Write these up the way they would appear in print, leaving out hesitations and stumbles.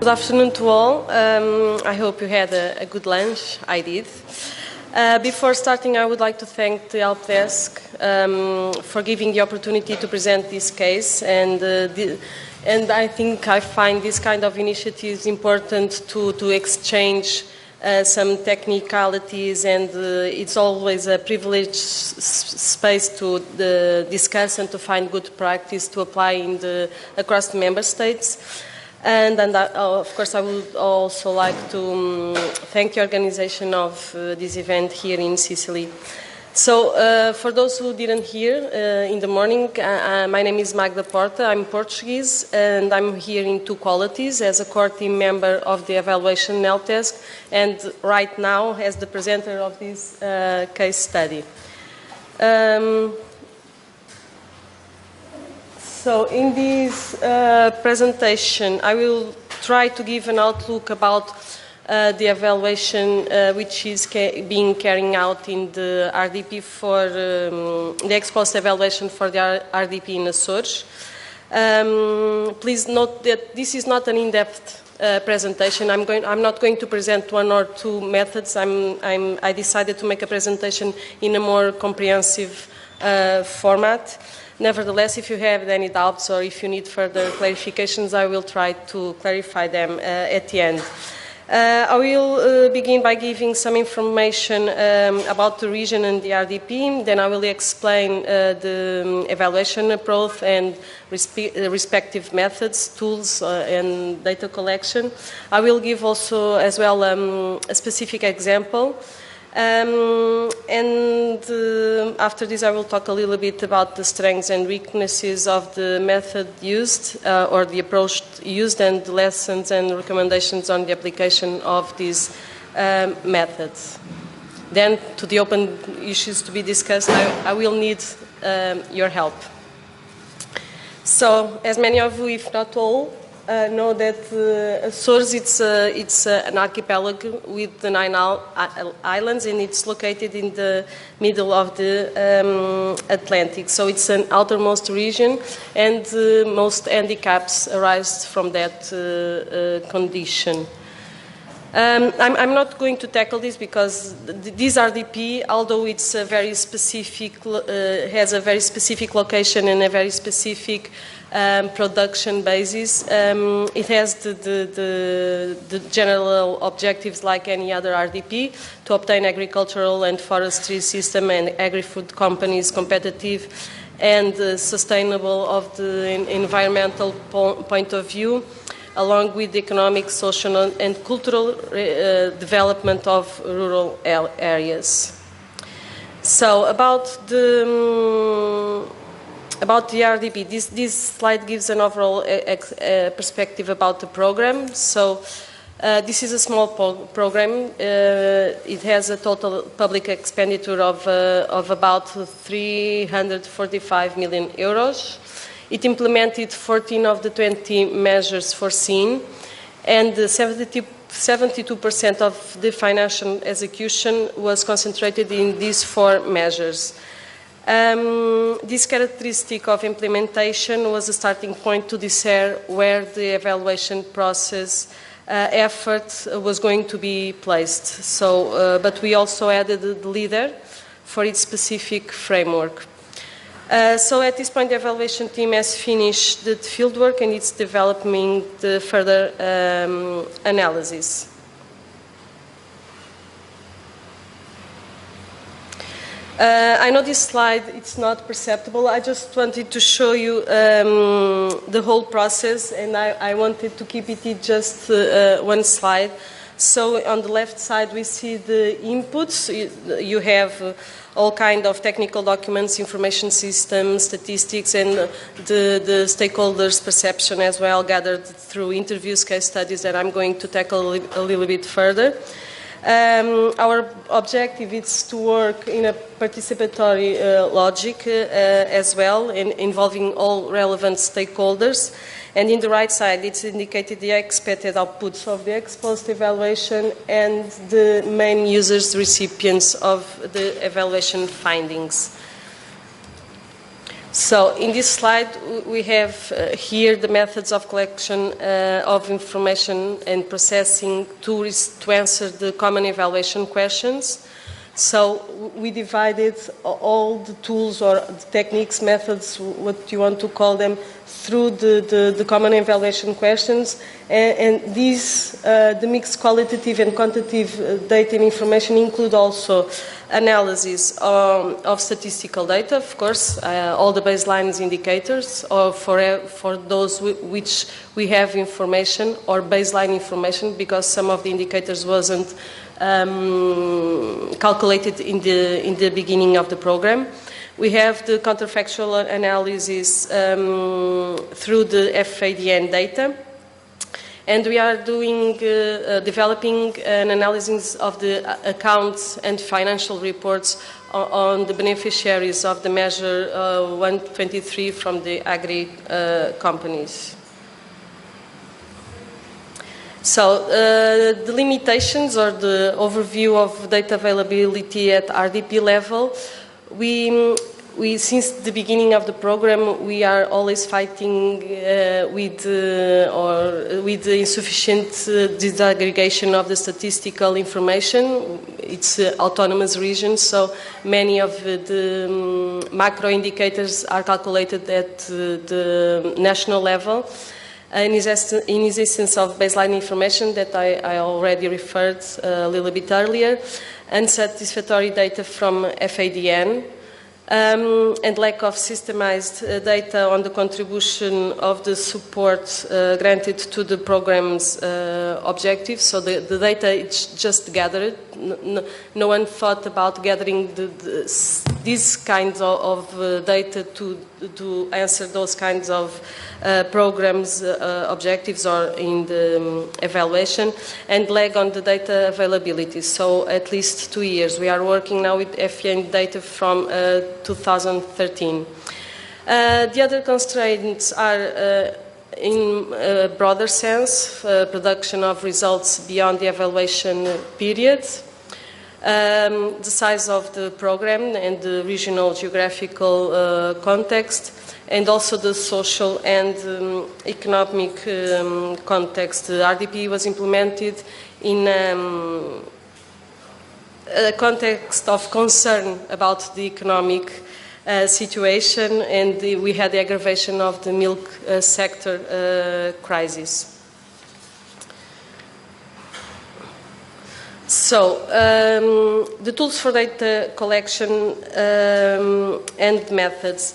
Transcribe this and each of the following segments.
Good afternoon to all. I hope you had a good lunch. I did. Before starting, I would like to thank the help desk for giving the opportunity to present this case. And I think I find this kind of initiatives important to exchange some technicalities, and it's always a privileged space to discuss and to find good practice to apply across the member states. And of course, I would also like to thank the organization of this event here in Sicily. So, for those who didn't hear in the morning, my name is Magda Porta. I'm Portuguese, and I'm here in two qualities: as a core team member of the evaluation help desk, and right now as the presenter of this case study. So in this presentation, I will try to give an outlook about the evaluation which is being carried out in the RDP for the ex-post evaluation for the RDP in Açores. Please note that this is not an in-depth presentation. I'm not going to present one or two methods. I decided to make a presentation in a more comprehensive format. Nevertheless, if you have any doubts or if you need further clarifications, I will try to clarify them at the end. I will begin by giving some information about the region and the RDP. Then I will explain the evaluation approach and respective methods, tools, and data collection. I will give also as well a specific example. After this, I will talk a little bit about the strengths and weaknesses of the method used or the approach used, and the lessons and recommendations on the application of these methods. Then, to the open issues to be discussed, I will need your help. So, as many of you, if not all, know that Açores it's an archipelago with the 9 islands, and it's located in the middle of the Atlantic. So it's an outermost region, and most handicaps arise from that condition. I'm not going to tackle this because this RDP, although it's a very specific, has a very specific location and a very specific production basis, it has the general objectives like any other RDP: to obtain agricultural and forestry system and agri-food companies competitive and sustainable of the environmental point of view, along with the economic, social, and cultural development of rural areas. So about the RDP, this slide gives an overall perspective about the program. So this is a small program. It has a total public expenditure of about 345 million euros. It implemented 14 of the 20 measures foreseen, and 72% of the financial execution was concentrated in these 4 measures. This characteristic of implementation was a starting point to discern where the evaluation process effort was going to be placed. So, but we also added the leader for its specific framework. So at this point, the evaluation team has finished the fieldwork, and it's developing the further analysis. I know this slide, it's not perceptible. I just wanted to show you the whole process, and I wanted to keep it in just one slide. So on the left side, we see the inputs. You have all kind of technical documents, information systems, statistics, and the stakeholders' perception as well, gathered through interviews, case studies that I'm going to tackle a little bit further. Our objective is to work in a participatory logic as well, involving all relevant stakeholders. And in the right side, it's indicated the expected outputs of the ex-post evaluation and the main users, recipients of the evaluation findings. So in this slide, we have here the methods of collection of information and processing to answer the common evaluation questions. So we divided all the tools or the techniques, methods, what you want to call them, through the common evaluation questions. And these, the mixed qualitative and quantitative data and information include also analysis of statistical data, of course, all the baselines indicators, or for those which we have information or baseline information, because some of the indicators wasn't calculated in the beginning of the program. We have the counterfactual analysis through the FADN data. And we are doing, developing an analysis of the accounts and financial reports on the beneficiaries of the measure 123 from the agri companies. So the limitations or the overview of data availability at RDP level, we since the beginning of the program, we are always fighting with the insufficient disaggregation of the statistical information. It's autonomous regions, so many of the macro indicators are calculated at the national level. In existence of baseline information that I already referred a little bit earlier, unsatisfactory data from FADN, and lack of systemized data on the contribution of the support granted to the program's objectives. So the data is just gathered. No one thought about gathering these kinds of data to answer those kinds of programs' objectives or in the evaluation, and lag on the data availability. So at least 2 years. We are working now with FAN data from 2013. The other constraints are in a broader sense, production of results beyond the evaluation period, the size of the program and the regional geographical context, and also the social and economic context. The RDP was implemented in a context of concern about the economic situation, and we had the aggravation of the milk sector crisis. So, the tools for data collection and methods.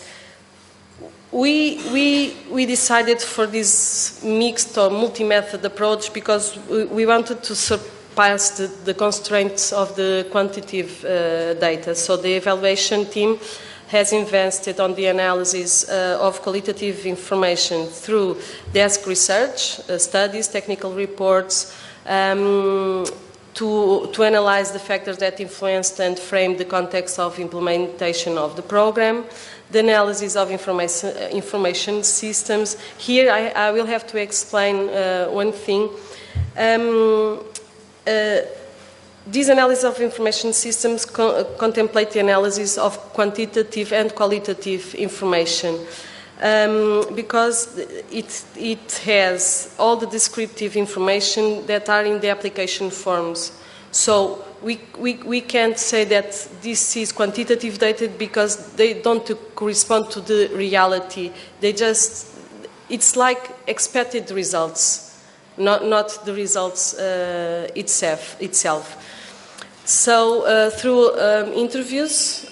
We decided for this mixed or multi-method approach because we wanted to surpass the constraints of the quantitative data. So the evaluation team has invested on the analysis of qualitative information through desk research, studies, technical reports, to analyze the factors that influenced and framed the context of implementation of the program, the analysis of information systems. Here I will have to explain one thing. These analysis of information systems contemplate the analysis of quantitative and qualitative information. Because it has all the descriptive information that are in the application forms. So we can't say that this is quantitative data because they don't correspond to the reality. It's like expected results, not the results itself. So through interviews,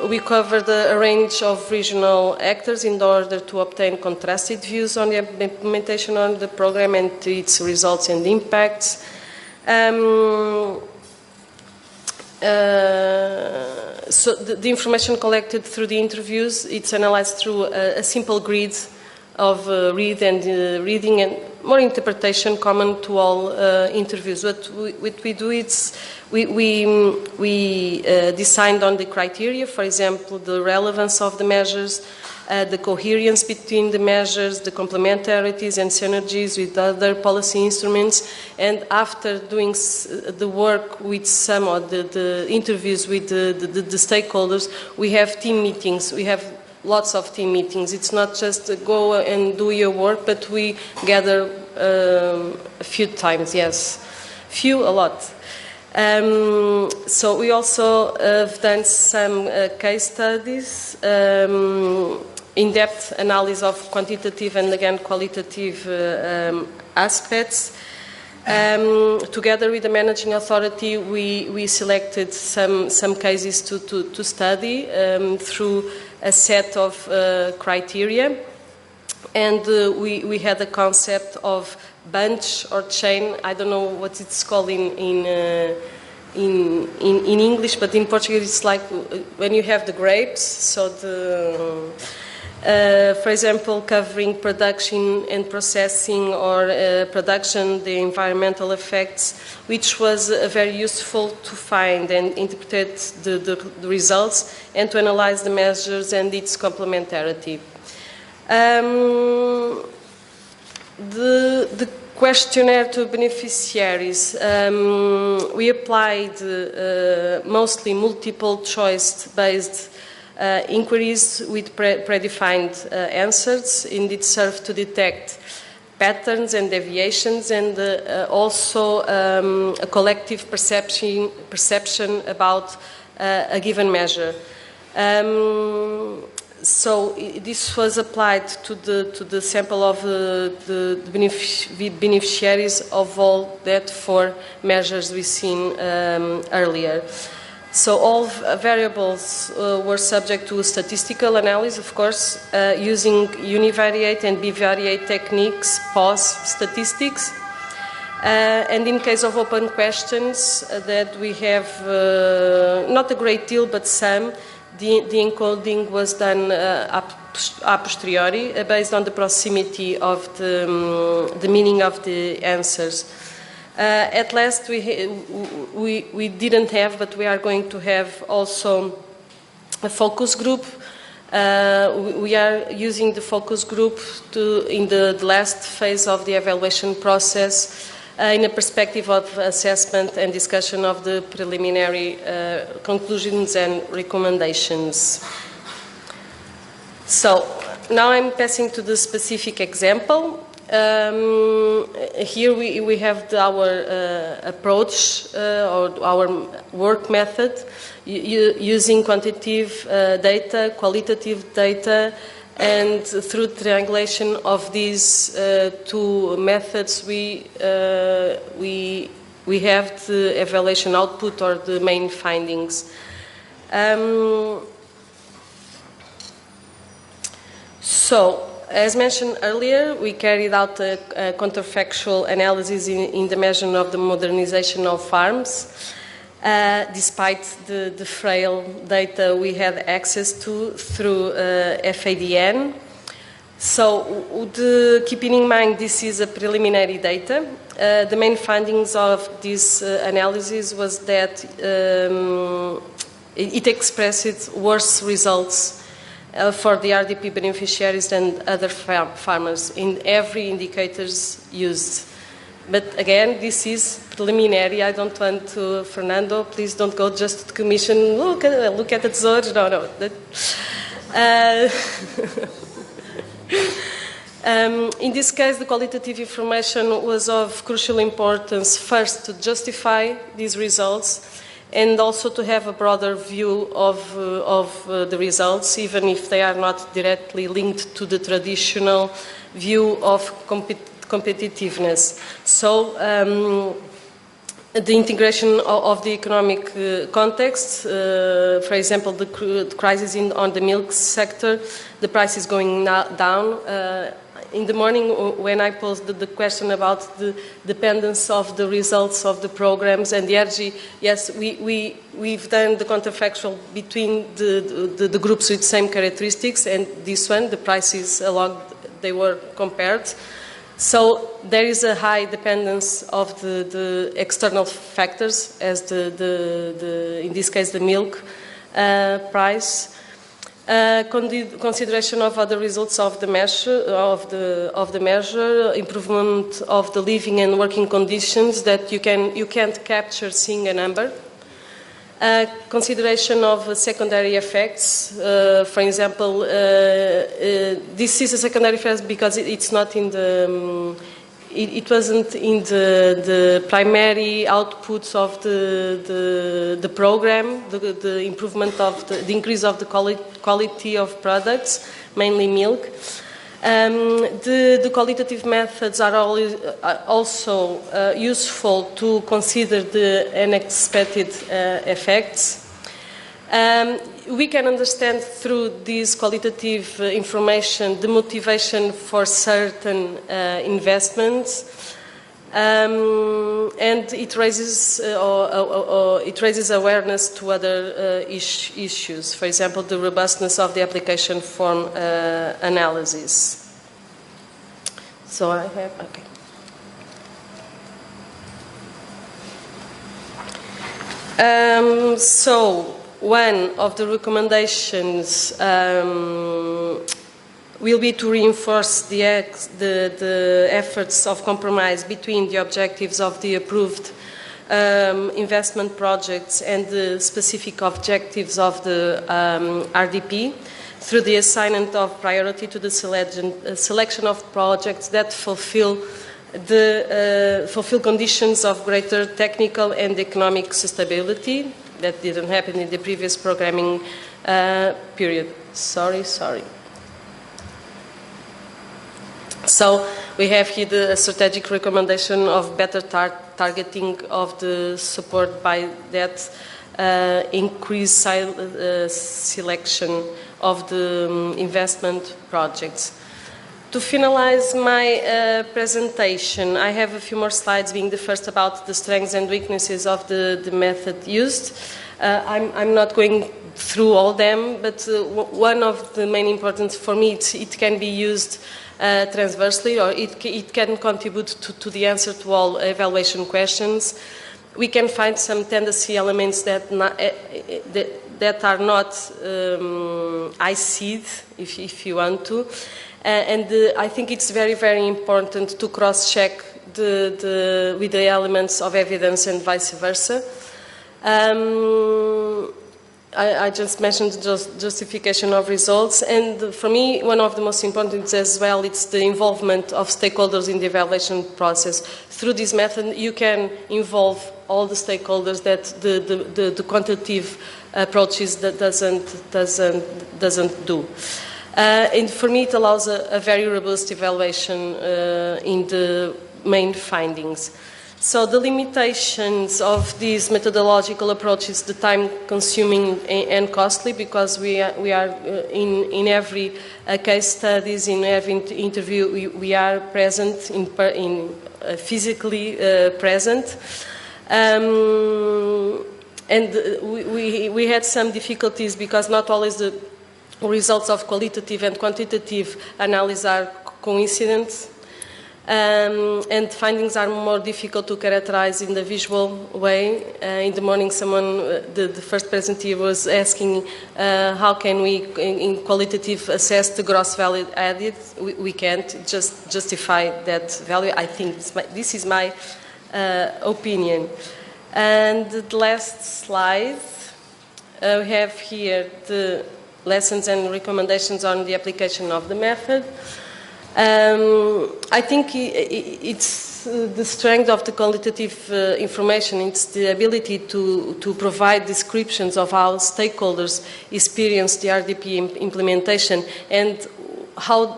we covered a range of regional actors in order to obtain contrasted views on the implementation of the program and its results and impacts. So the information collected through the interviews, it's analyzed through a simple grid of reading and more interpretation common to all interviews. What we do is we decide on the criteria, for example, the relevance of the measures, the coherence between the measures, the complementarities and synergies with other policy instruments, and after doing the work with some of the interviews with the stakeholders, we have team meetings. We have lots of team meetings. It's not just go and do your work, but we gather a few times, yes. A lot. So we also have done some case studies, in-depth analysis of quantitative and again qualitative aspects. Together with the managing authority, we selected some cases to study through a set of criteria, and we had a concept of bunch or chain. I don't know what it's called in English, but in Portuguese it's like when you have the grapes. So for example, covering production and processing, or production, the environmental effects, which was very useful to find and interpret the results and to analyze the measures and its complementarity. The questionnaire to beneficiaries, we applied mostly multiple choice based inquiries with predefined answers. Indeed, serve to detect patterns and deviations, and also a collective perception about a given measure. So this was applied to the sample of the beneficiaries of all that 4 measures we've seen earlier. So all variables were subject to statistical analysis, of course, using univariate and bivariate techniques, pause statistics. And in case of open questions that we have not a great deal, but some, the encoding was done a posteriori, based on the proximity of the meaning of the answers. At last, we didn't have, but we are going to have also a focus group. We are using the focus group in the last phase of the evaluation process, in a perspective of assessment and discussion of the preliminary conclusions and recommendations. So now I'm passing to the specific example. Here we have our approach or our work method using quantitative data, qualitative data, and through triangulation of these 2 methods we have the evaluation output or the main findings. So, as mentioned earlier, we carried out a counterfactual analysis in the measure of the modernization of farms, despite the frail data we had access to through FADN. So, keeping in mind this is a preliminary data, the main findings of this analysis was that it expressed worse results for the RDP beneficiaries than other farmers in every indicators used. But again, this is preliminary. I don't want to, Fernando, please don't go just to the commission, look at the results. No. In this case, the qualitative information was of crucial importance, first to justify these results, and also to have a broader view of the results, even if they are not directly linked to the traditional view of competitiveness. So the integration of the economic context, for example, the crisis on the milk sector, the price is going down. In the morning, when I posed the question about the dependence of the results of the programs and the energy, yes, we've done the counterfactual between the groups with same characteristics, and this one, the prices along, they were compared. So there is a high dependence of the external factors, as in this case the milk price. Consideration of other results of the measure, improvement of the living and working conditions that you can't capture seeing a number. Consideration of secondary effects. For example, this is a secondary effect because it's not in the... It wasn't in the primary outputs of the program, the improvement of the increase of the quality of products, mainly milk. The qualitative methods are also useful to consider the unexpected effects. We can understand through this qualitative information the motivation for certain investments, and it raises awareness to other issues. For example, the robustness of the application form analysis. So I have okay. So. One of the recommendations will be to reinforce the efforts of compromise between the objectives of the approved investment projects and the specific objectives of the RDP through the assignment of priority to the selection of projects that fulfill conditions of greater technical and economic sustainability. That didn't happen in the previous programming period. Sorry. So we have here the strategic recommendation of better targeting of the support by that increased selection of the investment projects. To finalize my presentation, I have a few more slides, being the first about the strengths and weaknesses of the method used. I'm not going through all them, but one of the main importance for me, it can be used transversely, or it can contribute to the answer to all evaluation questions. We can find some tendency elements that are not IC'd, if you want to. And I think it's very, very important to cross-check with the elements of evidence and vice versa. I just mentioned justification of results, and for me, one of the most important as well, it's the involvement of stakeholders in the evaluation process. Through this method, you can involve all the stakeholders that the quantitative approaches that doesn't do. And for me, it allows a very robust evaluation in the main findings. So the limitations of these methodological approaches, the time-consuming and costly, because we are in every case studies, in every interview, we are present, physically present. And we had some difficulties because not always the results of qualitative and quantitative analysis are coincident, and findings are more difficult to characterize in the visual way. In the morning, the first presenter was asking how can we, in qualitative, assess the gross value added. We can't just justify that value. I think this is my opinion. And the last slide, we have here the lessons and recommendations on the application of the method. I think it's the strength of the qualitative information. It's the ability to provide descriptions of how stakeholders experience the RDP implementation and how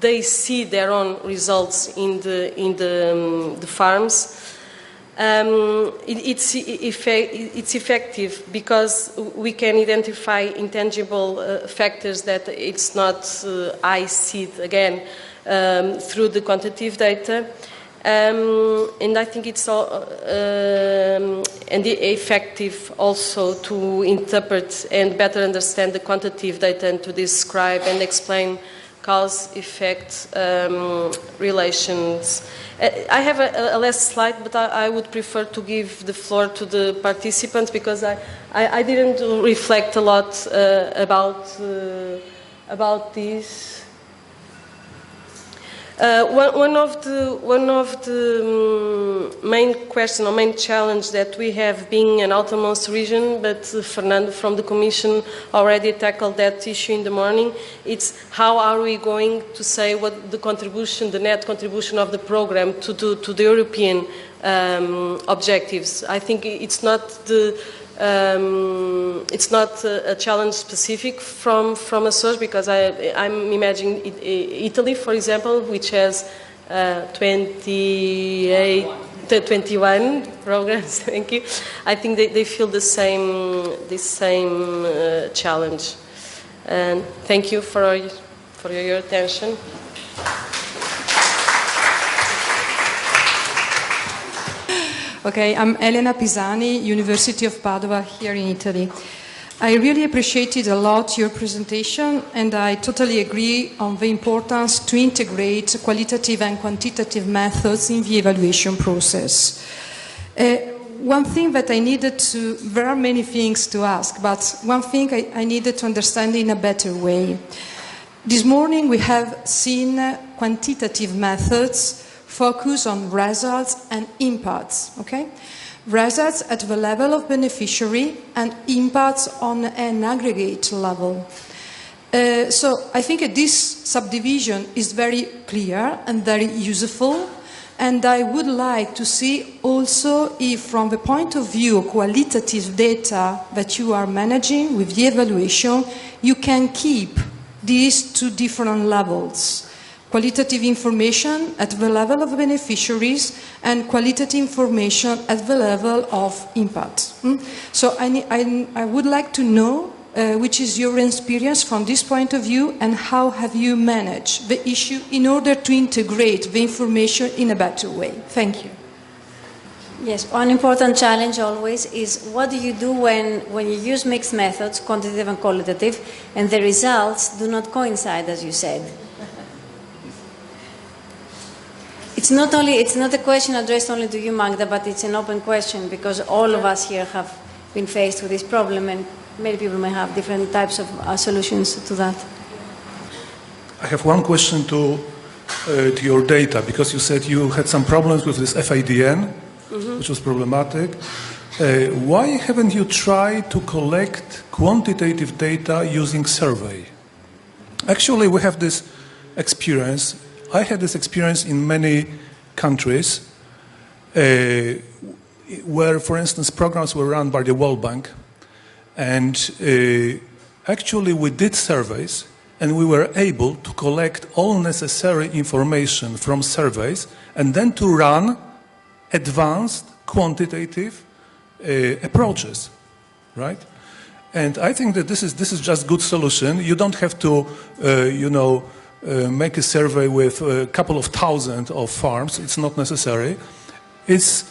they see their own results in the farms. It's effective because we can identify intangible factors that it's not IC'd again through the quantitative data, and I think it's effective also to interpret and better understand the quantitative data and to describe and explain cause-effect relations. I have a last slide, but I would prefer to give the floor to the participants because I didn't reflect a lot about this. One of the main question or main challenge that we have, being an outermost region, but Fernando from the Commission already tackled that issue in the morning. It's how are we going to say what the contribution, the net contribution of the program to the European objectives. I think it's not a challenge specific from a source, because I'm imagining Italy, for example, which has 21 programs. Thank you. I think they feel the same challenge. And thank you for your attention. Okay, I'm Elena Pisani, University of Padua, here in Italy. I really appreciated a lot your presentation, and I totally agree on the importance to integrate qualitative and quantitative methods in the evaluation process. One thing that I needed to, there are many things to ask, but one thing I needed to understand in a better way. This morning we have seen quantitative methods focus on results and impacts, okay? Results at the level of beneficiary and impacts on an aggregate level. So I think this subdivision is very clear and very useful, and I would like to see also if from the point of view of qualitative data that you are managing with the evaluation, you can keep these two different levels. Qualitative information at the level of beneficiaries and qualitative information at the level of impact. So I would like to know which is your experience from this point of view, and how have you managed the issue in order to integrate the information in a better way. Thank you. Yes, one important challenge always is what do you do when you use mixed methods, quantitative and qualitative, and the results do not coincide, as you said. It's not a question addressed only to you, Magda, but it's an open question, because all of us here have been faced with this problem, and many people may have different types of solutions to that. I have one question to your data, because you said you had some problems with this FADN, which was problematic. Why haven't you tried to collect quantitative data using survey? Actually, we have this experience. I had this experience in many countries where, for instance, programs were run by the World Bank, and actually we did surveys, and we were able to collect all necessary information from surveys and then to run advanced quantitative approaches, right? And I think that this is just good solution. You don't have to, make a survey with a couple of thousand of farms. It's not necessary. It's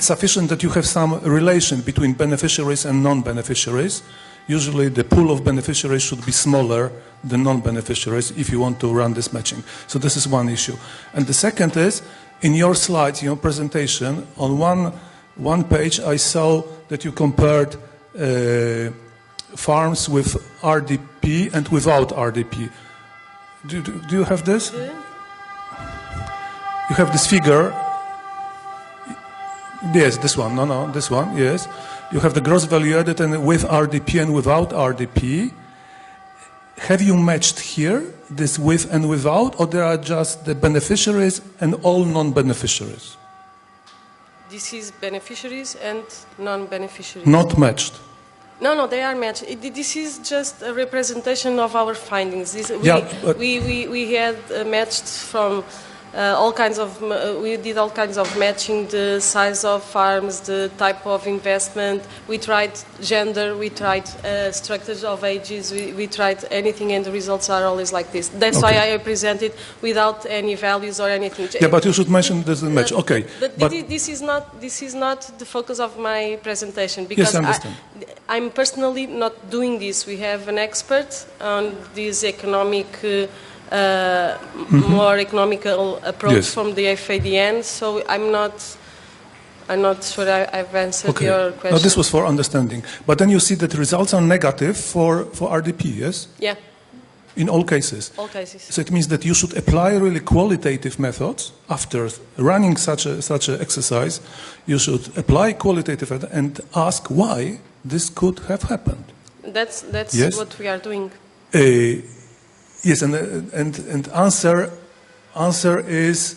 sufficient that you have some relation between beneficiaries and non-beneficiaries. Usually the pool of beneficiaries should be smaller than non-beneficiaries if you want to run this matching. So this is one issue. And the second is, in your slides, in your presentation, on one page I saw that you compared farms with RDP and without RDP. Do you have this? You have this figure. Yes, this one. No, this one, yes. You have the gross value added and with RDP and without RDP. Have you matched here this with and without, or there are just the beneficiaries and all non-beneficiaries? This is beneficiaries and non-beneficiaries. Not matched. No, they are matched. This is just a representation of our findings. We had matched from all kinds of. We did all kinds of matching: the size of farms, the type of investment. We tried gender. We tried structures of ages. We tried anything, and the results are always like this. That's why I presented without any values or anything. Yeah, but you should mention this match. Okay, but this is not the focus of my presentation, because yes, I understand. I'm personally not doing this. We have an expert on this economic, more economical approach from the FADN. So I'm not sure I've answered your question. No, this was for understanding. But then you see that results are negative for RDP, yes? Yeah. In all cases. All cases. So it means that you should apply really qualitative methods after running such a exercise. You should apply qualitative and ask why this could have happened. That's yes? what we are doing. Yes, and answer is.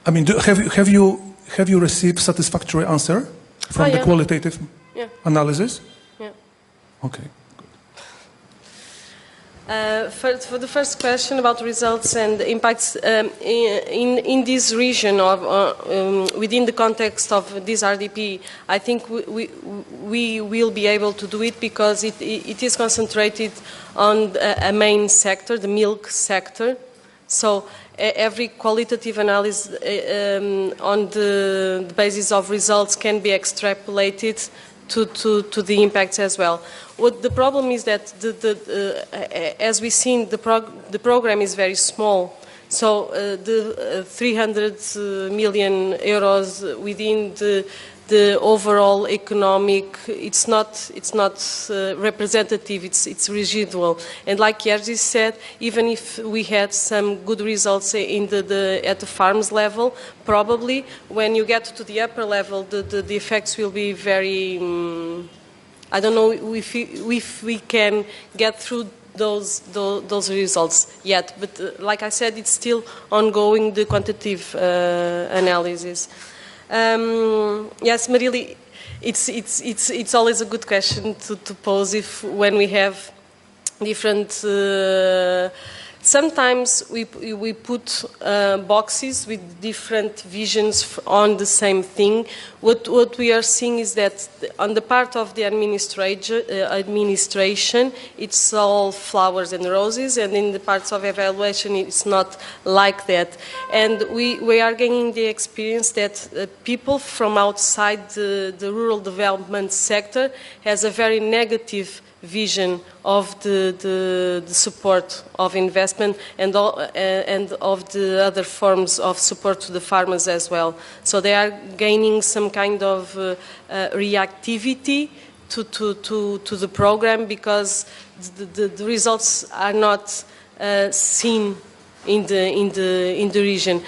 I mean, have you received satisfactory answer from the qualitative analysis? Yeah. Okay. For the first question about results and impacts in this region of within the context of this RDP, I think we will be able to do it because it is concentrated on a main sector, the milk sector. So every qualitative analysis on the basis of results can be extrapolated to the impacts as well. What the problem is that as we've seen, the program is very small. So the 300 million euros within the overall economic, it's not representative. It's residual. And like Jerzy said, even if we had some good results in at the farms level, probably when you get to the upper level, the effects will be very. I don't know if we can get through those results yet. But like I said, it's still ongoing, the quantitative analysis. Yes, Marili, it's always a good question to pose when we have different. Sometimes we put boxes with different visions on the same thing. What we are seeing is that on the part of the administration, it's all flowers and roses, and in the parts of evaluation, it's not like that. And we are gaining the experience that people from outside the rural development sector has a very negative vision of the support of investment and of the other forms of support to the farmers as well. So they are gaining some kind of reactivity to the program because the results are not seen in the region.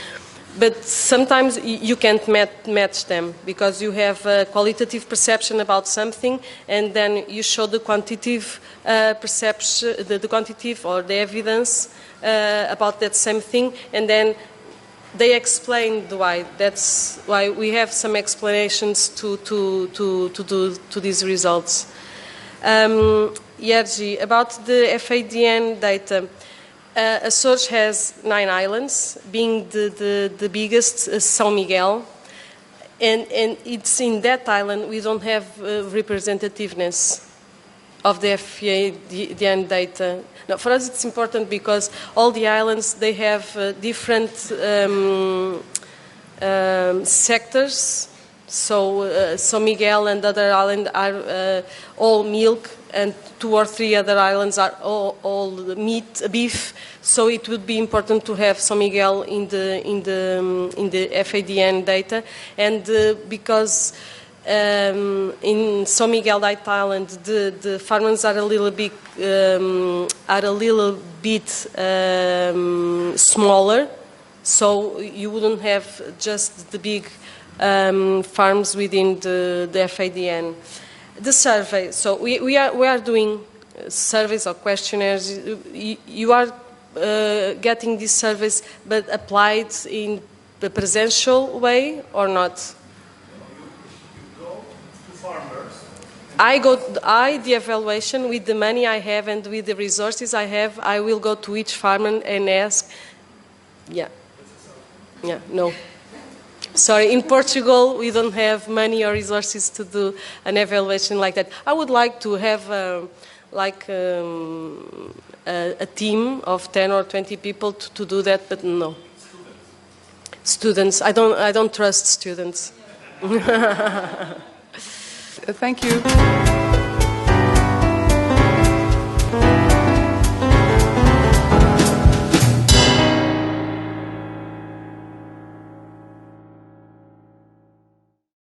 But sometimes you can't match them because you have a qualitative perception about something and then you show the quantitative perception, the quantitative or the evidence about that same thing, and then they explain the why. That's why we have some explanations to these results. Jerzy, about the FADN data. Açores has 9 islands, being the biggest, São Miguel, and it's in that island we don't have representativeness of the FADN data. Now, for us it's important because all the islands, they have different sectors. So São Miguel and other islands are all milk, and 2 or 3 other islands are all meat, beef. So it would be important to have São Miguel in the FADN data, and because in São Miguel Island the farmers are a little bit smaller, so you wouldn't have just the big farms within the FADN. The survey, so we are doing surveys or questionnaires. You are getting these surveys, but applied in the presential way or not? You go to farmers. The evaluation with the money I have and with the resources I have, I will go to each farmer and ask. No. Sorry, in Portugal we don't have money or resources to do an evaluation like that. I would like to have a team of 10 or 20 people to do that, but no. Students. I don't trust students. Thank you.